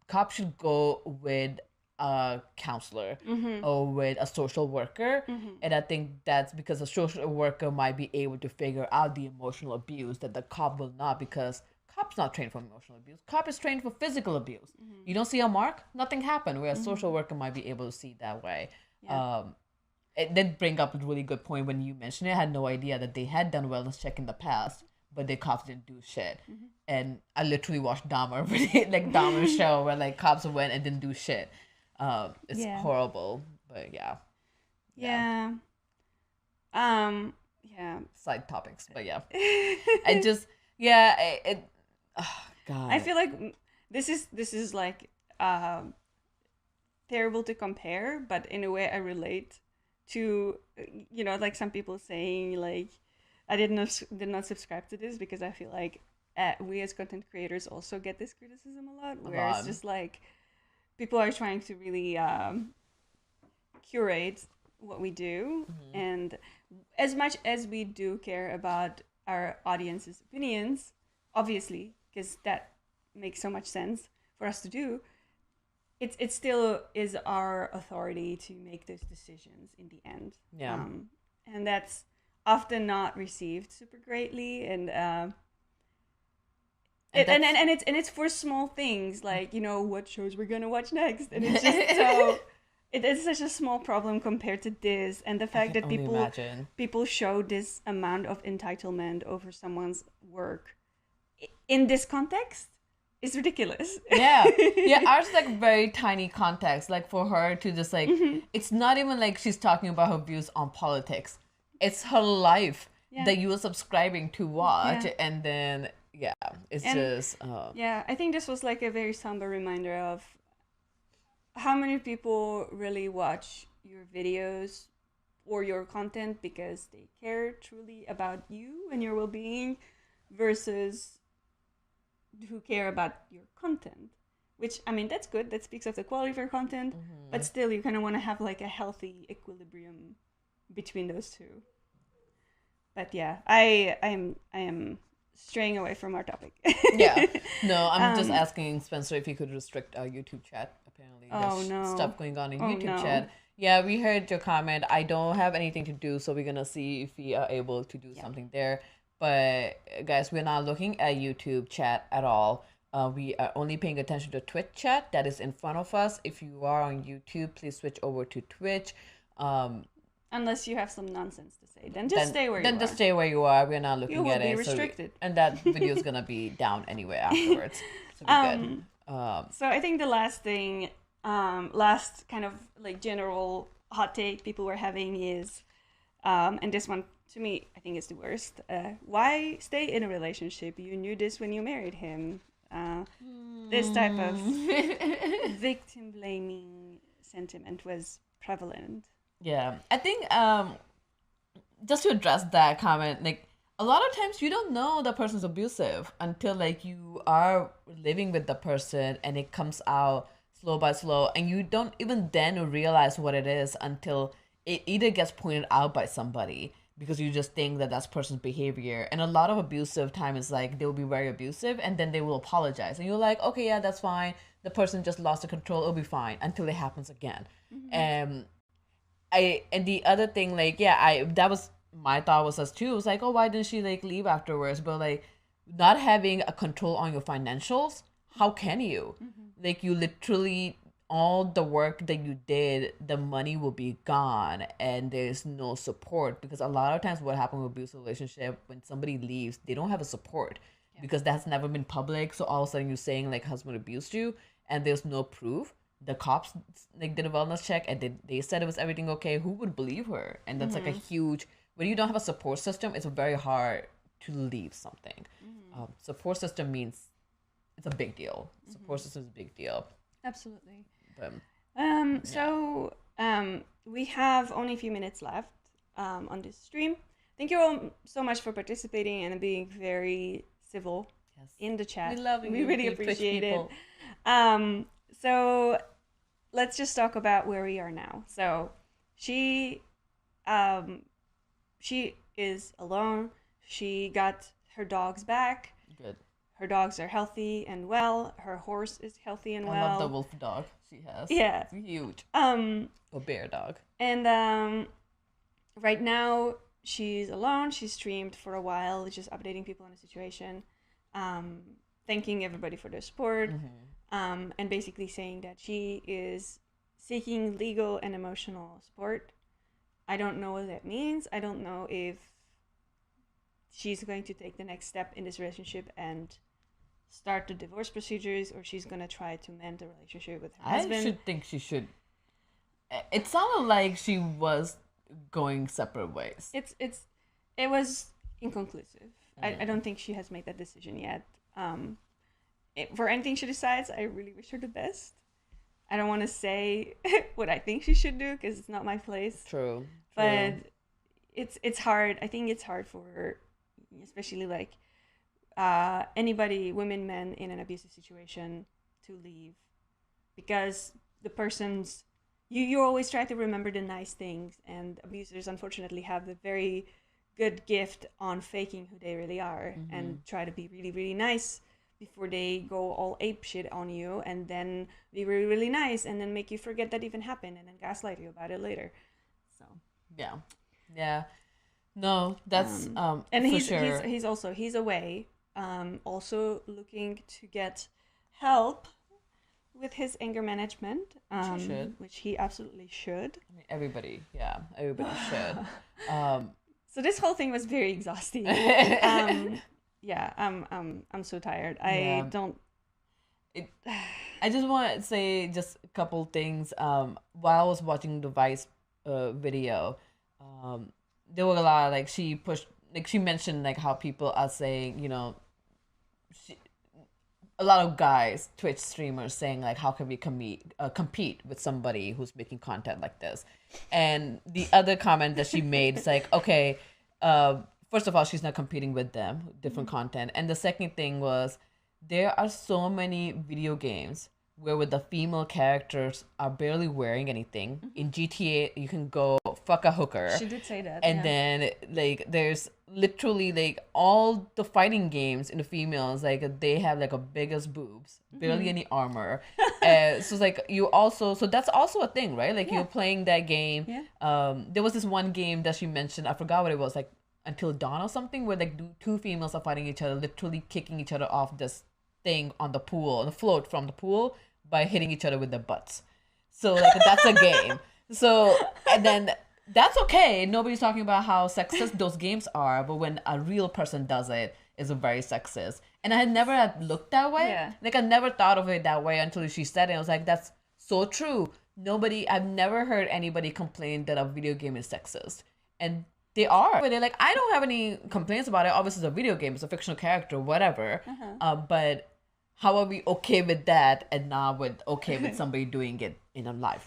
cops should go with a counselor or with a social worker. And I think that's because a social worker might be able to figure out the emotional abuse that the cop will not, because cop's not trained for emotional abuse. Cop is trained for physical abuse. You don't see a mark, nothing happened, where a social worker might be able to see that way. It did bring up a really good point when you mentioned it. I had no idea that they had done wellness check in the past, but the cops didn't do shit. And I literally watched Dahmer, like Dahmer's show, where like cops went and didn't do shit. It's horrible, but yeah. Side topics, but yeah. I just oh god. I feel like this is like terrible to compare, but in a way I relate to, you know, like some people saying like I did not subscribe to this because I feel like we as content creators also get this criticism a lot, where it's just like people are trying to really curate what we do, and as much as we do care about our audience's opinions, obviously, because that makes so much sense for us to do, it still is our authority to make those decisions in the end. And that's often not received super greatly, and it's for small things like, you know, what shows we're gonna watch next, and it's just so it is such a small problem compared to this, and the fact that people show this amount of entitlement over someone's work in this context is ridiculous. Yeah. Yeah, ours is like very tiny context. Like for her to just like, it's not even like she's talking about her views on politics. It's her life that you are subscribing to watch. And then, it's just... Yeah, I think this was like a very somber reminder of how many people really watch your videos or your content because they care truly about you and your well-being versus who care about your content, which, I mean, that's good. That speaks of the quality of your content, but still you kind of want to have like a healthy equilibrium between those two. But yeah, I am straying away from our topic. No, I'm just asking Spencer if he could restrict our YouTube chat. Apparently there's stuff going on in YouTube chat. Yeah, we heard your comment. I don't have anything to do, so we're gonna see if we are able to do something there. But guys, we're not looking at YouTube chat at all. We are only paying attention to Twitch chat that is in front of us. If you are on YouTube, please switch over to Twitch. Unless you have some nonsense to say, then stay where you are. Then just stay where you are. We're not looking at it. You will be restricted. And that video is going to be down anyway afterwards. So we're good. So I think the last thing, last kind of like general hot take people were having is, and this one to me, I think is the worst. Why stay in a relationship? You knew this when you married him. This type of victim blaming sentiment was prevalent. Yeah, I think just to address that comment, like a lot of times you don't know the person's abusive until like you are living with the person and it comes out slow by slow, and you don't even then realize what it is until it either gets pointed out by somebody because you just think that that's person's behavior. And a lot of abusive time is like they'll be very abusive and then they will apologize and you're like, okay, yeah, that's fine, the person just lost the control, it'll be fine, until it happens again. And the other thing, like, that was my thought was us too. It was like, oh, why didn't she like leave afterwards? But like, not having a control on your financials, how can you? Like, you literally, all the work that you did, the money will be gone, and there's no support. Because a lot of times, what happens with abusive relationship, when somebody leaves, they don't have a support because that's never been public. So all of a sudden, you're saying like husband abused you, and there's no proof. The cops like did a wellness check and they said it was everything okay. Who would believe her? And that's like a huge, when you don't have a support system, it's very hard to leave something. Support system means it's a big deal. Support system is a big deal. Absolutely. But, So we have only a few minutes left on this stream. Thank you all so much for participating and being very civil in the chat. We love you. We really appreciate it. So let's just talk about where we are now. So she is alone. She got her dogs back. Good. Her dogs are healthy and well. Her horse is healthy and well. I love the wolf dog she has. Yeah. It's huge. A bear dog. And right now she's alone. She's streamed for a while, just updating people on the situation, thanking everybody for their support, and basically saying that she is seeking legal and emotional support. I don't know what that means. I don't know if she's going to take the next step in this relationship and start the divorce procedures, or she's going to try to mend the relationship with her husband. I should think she should. It sounded like she was going separate ways. It was inconclusive. I don't think she has made that decision yet. For anything she decides, I really wish her the best. I don't want to say what I think she should do because it's not my place. True. But it's hard. I think it's hard for her, especially like anybody, women, men in an abusive situation, to leave, because the person's you always try to remember the nice things, and abusers unfortunately have the very good gift on faking who they really are and try to be really, really nice before they go all ape shit on you, and then be really, really nice and then make you forget that even happened and then gaslight you about it later. So yeah, no, that's and for he's away, also looking to get help with his anger management, which he absolutely should. I mean, everybody should. So this whole thing was very exhausting. I'm so tired. I don't I just want to say just a couple things. While I was watching the Vice video, there were a lot of, like, she mentioned like how people are saying, you know, a lot of guys, Twitch streamers, saying like, how can we compete with somebody who's making content like this? And the other comment that she made is like, okay, first of all, she's not competing with them, different content. And the second thing was, there are so many video games where with the female characters are barely wearing anything. In GTA, you can go fuck a hooker. She did say that. And then like there's literally like all the fighting games in the females, like they have like a biggest boobs, barely any armor. So it's like so that's also a thing, right? Like you're playing that game. There was this one game that she mentioned, I forgot what it was, like Until Dawn or something, where like two females are fighting each other, literally kicking each other off this thing on the pool, on the float from the pool, by hitting each other with their butts. So like that's a game. So, and then that's okay. Nobody's talking about how sexist those games are, but when a real person does it, it's very sexist. And I had never had looked that way. Yeah. Like I never thought of it that way until she said it. I was like, that's so true. I've never heard anybody complain that a video game is sexist. And they are. But they're like, I don't have any complaints about it. Obviously, it's a video game. It's a fictional character, whatever. But how are we okay with that and not okay with somebody doing it in a live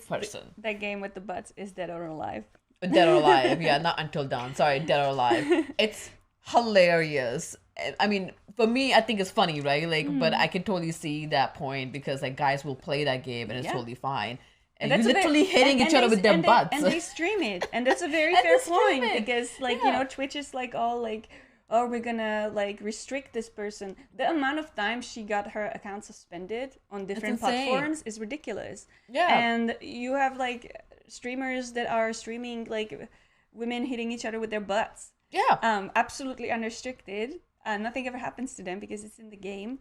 person? That game with the butts is Dead or Alive. Dead or Alive, yeah, not Until Dawn. Sorry, Dead or Alive. It's hilarious. I mean, for me, I think it's funny, right? Like, but I can totally see that point because like guys will play that game and it's totally fine. And you're literally hitting each other with their butts. And they stream it. And that's a very fair point because like, you know, Twitch is like all like, oh, we're gonna like restrict this person. The amount of times she got her account suspended on different platforms is ridiculous. Yeah. And you have like streamers that are streaming like women hitting each other with their butts. Yeah. Absolutely unrestricted. Nothing ever happens to them because it's in the game.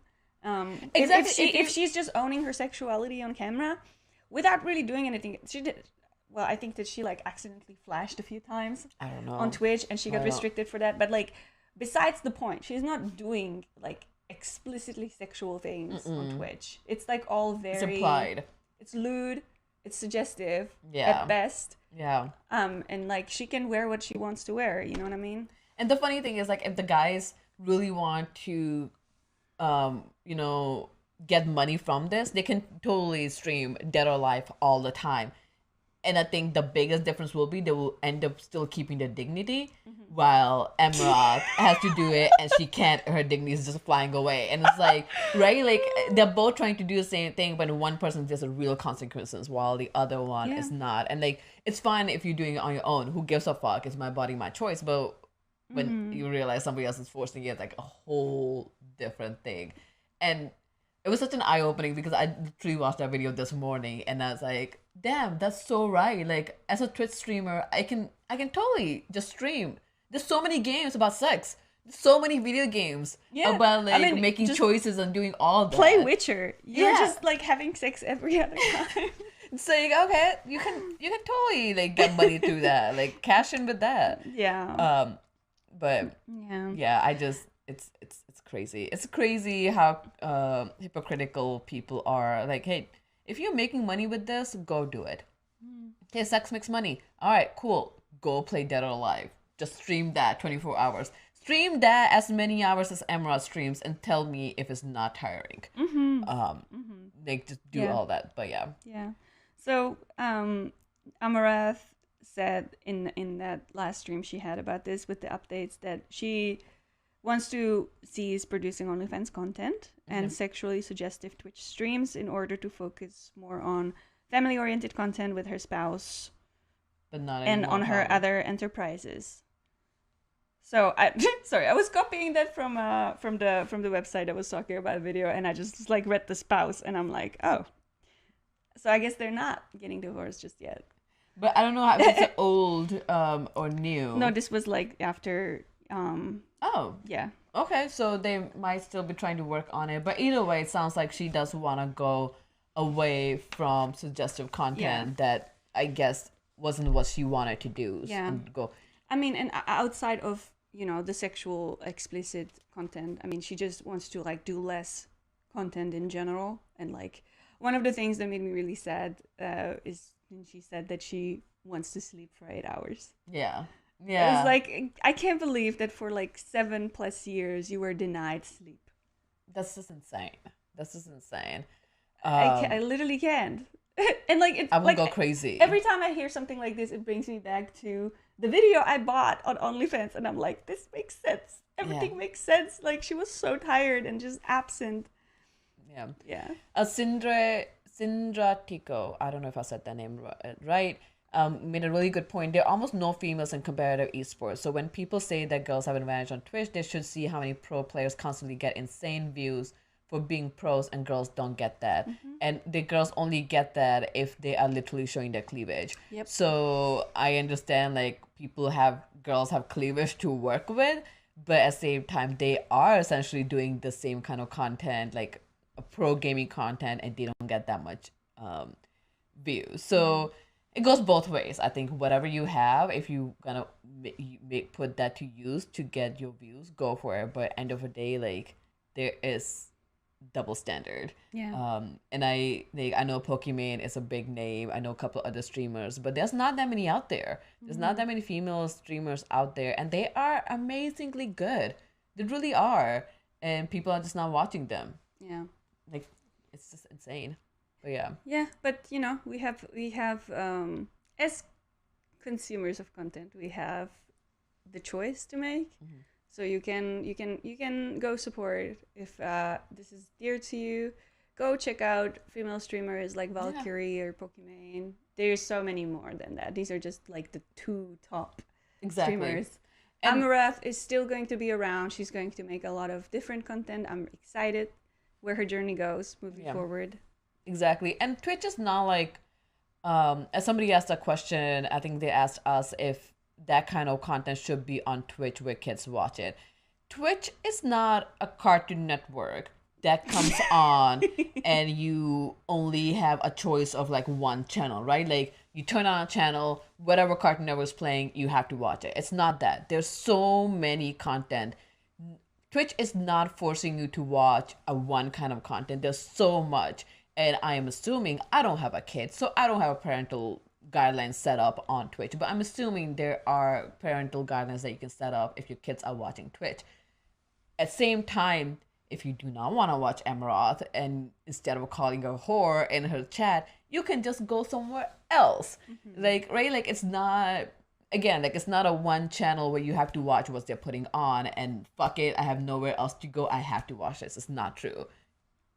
Exactly. If she's just owning her sexuality on camera without really doing anything, she did. Well, I think that she like accidentally flashed a few times. I don't know. On Twitch, and she got restricted for that. But like, besides the point, she's not doing like explicitly sexual things on Twitch. It's like all very. It's implied. It's lewd. It's suggestive. At best. Yeah. And like she can wear what she wants to wear. You know what I mean? And the funny thing is, like, if the guys really want to, you know, get money from this, they can totally stream Dead or Alive all the time. And I think the biggest difference will be they will end up still keeping their dignity, while Amouranth has to do it and she can't. Her dignity is just flying away. And it's like, right? Like, they're both trying to do the same thing, but one person has a real consequences while the other one is not. And like, it's fine if you're doing it on your own. Who gives a fuck? It's my body, my choice. But when you realize somebody else is forcing it, it's like a whole different thing. And it was such an eye-opening because I literally watched that video this morning and I was like, damn, that's so right. Like, as a Twitch streamer, I can totally just stream. There's so many games about sex. There's so many video games about like making choices and doing all that. Play Witcher. You're just like having sex every other time. It's like, okay, you can totally like get money through that. Like, cash in with that. Yeah. But yeah, I just it's crazy. It's crazy how hypocritical people are. Like, hey, if you're making money with this, go do it. Okay, sex makes money. All right, cool. Go play Dead or Alive. Just stream that 24 hours. Stream that as many hours as Amouranth streams and tell me if it's not tiring. Like, just do all that. But yeah. Yeah. So Amouranth said in that last stream she had about this with the updates that she wants to cease producing OnlyFans content and sexually suggestive Twitch streams in order to focus more on family-oriented content with her spouse, but not and on her other enterprises. So I was copying that from the website that was talking about a video, and I just like read the spouse, and I'm like, oh, so I guess they're not getting divorced just yet. But I don't know if it's old or new. No, this was like after. Oh. Yeah. Okay, so they might still be trying to work on it. But either way, it sounds like she does want to go away from suggestive content that I guess wasn't what she wanted to do. Yeah. And go. I mean, and outside of, you know, the sexual explicit content, I mean, she just wants to like do less content in general. And like one of the things that made me really sad is when she said that she wants to sleep for 8 hours. Yeah. It was like, I can't believe that for like 7+ years you were denied sleep. That's just insane. I literally can't. And like I would like, go crazy. Every time I hear something like this, it brings me back to the video I bought on OnlyFans, and I'm like, this makes sense. Everything makes sense. Like she was so tired and just absent. Yeah. Sindra Tico, I don't know if I said that name right, made a really good point. There are almost no females in competitive esports. So when people say that girls have an advantage on Twitch, they should see how many pro players constantly get insane views for being pros, and girls don't get that. And the girls only get that if they are literally showing their cleavage. Yep. So I understand like girls have cleavage to work with, but at the same time they are essentially doing the same kind of content, like a pro gaming content, and they don't get that much views. So it goes both ways. I think whatever you have, if you gonna put that to use to get your views, go for it. But end of the day, like there is double standard. And I know Pokimane is a big name. I know a couple other streamers, but there's not that many out there. There's not that many female streamers out there, and they are amazingly good. They really are, and people are just not watching them. Like it's just insane. But yeah, but you know, we have as consumers of content, we have the choice to make. So you can go support if this is dear to you. Go check out female streamers like Valkyrie or Pokimane. There's so many more than that. These are just like the 2 top streamers. And Amouranth is still going to be around. She's going to make a lot of different content. I'm excited where her journey goes moving forward. Exactly. And Twitch is not like, as somebody asked a question, I think they asked us if that kind of content should be on Twitch where kids watch it. Twitch is not a Cartoon Network that comes on and you only have a choice of like one channel, right? Like you turn on a channel, whatever Cartoon Network is playing, you have to watch it. It's not that. There's so many content. Twitch is not forcing you to watch a one kind of content. There's so much. And I am assuming, I don't have a kid, so I don't have a parental guidelines set up on Twitch, but I'm assuming there are parental guidelines that you can set up if your kids are watching Twitch. At the same time, if you do not want to watch Amouranth, and instead of calling her whore in her chat, you can just go somewhere else. Like, right? Like, it's not, again, like, it's not a one channel where you have to watch what they're putting on and fuck it, I have nowhere else to go, I have to watch this. It's not true.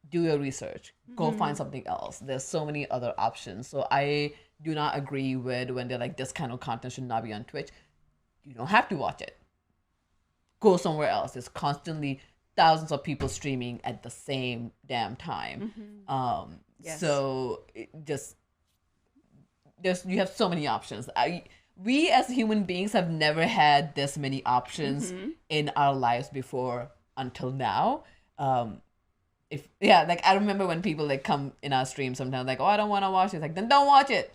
Do your research. Go find something else. There's so many other options. So I do not agree with when they're like, this kind of content should not be on Twitch. You don't have to watch it. Go somewhere else. There's constantly thousands of people streaming at the same damn time. So you have so many options. We as human beings have never had this many options in our lives before until now. Like I remember when people like come in our stream sometimes like, oh, I don't want to watch it. Like, then don't watch it.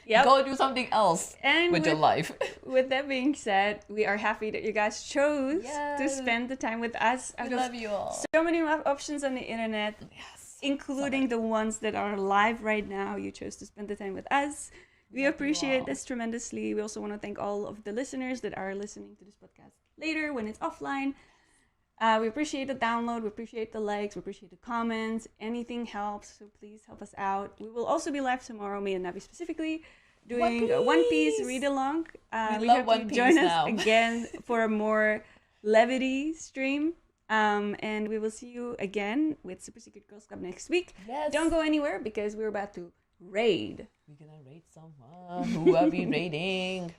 Go do something else with your life. With that being said, we are happy that you guys chose to spend the time with us. We love you all. So many options on the internet, including the ones that are live right now. You chose to spend the time with us. We appreciate this tremendously. We also want to thank all of the listeners that are listening to this podcast later when it's offline. We appreciate the download, we appreciate the likes, we appreciate the comments. Anything helps, so please help us out. We will also be live tomorrow, me and Navi specifically, doing a One Piece read-along. We love One Piece join now. us again for a more levity stream. And we will see you again with Super Secret Girls Club next week. Don't go anywhere because we're about to raid. We're gonna raid someone. Who are we raiding?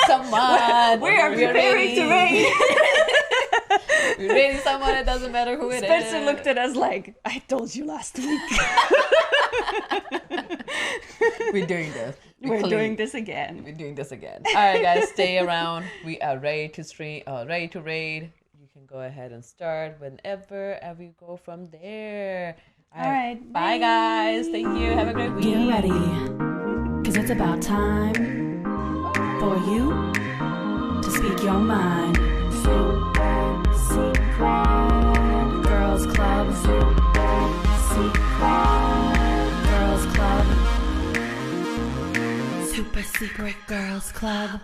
Someone. We are preparing to raid. We're raiding someone. It doesn't matter who it is. Spencer looked at us like, I told you last week. We're doing this. We're doing this again. We're doing this again. All right, guys, stay around. We are ready to stream. Ready to raid. You can go ahead and start whenever, and we go from there. All right. Bye, guys. Thank you. Have a great week. Get ready, because it's about time for you to speak your mind. Super secret girls club. Secret girls club. Super secret girls club.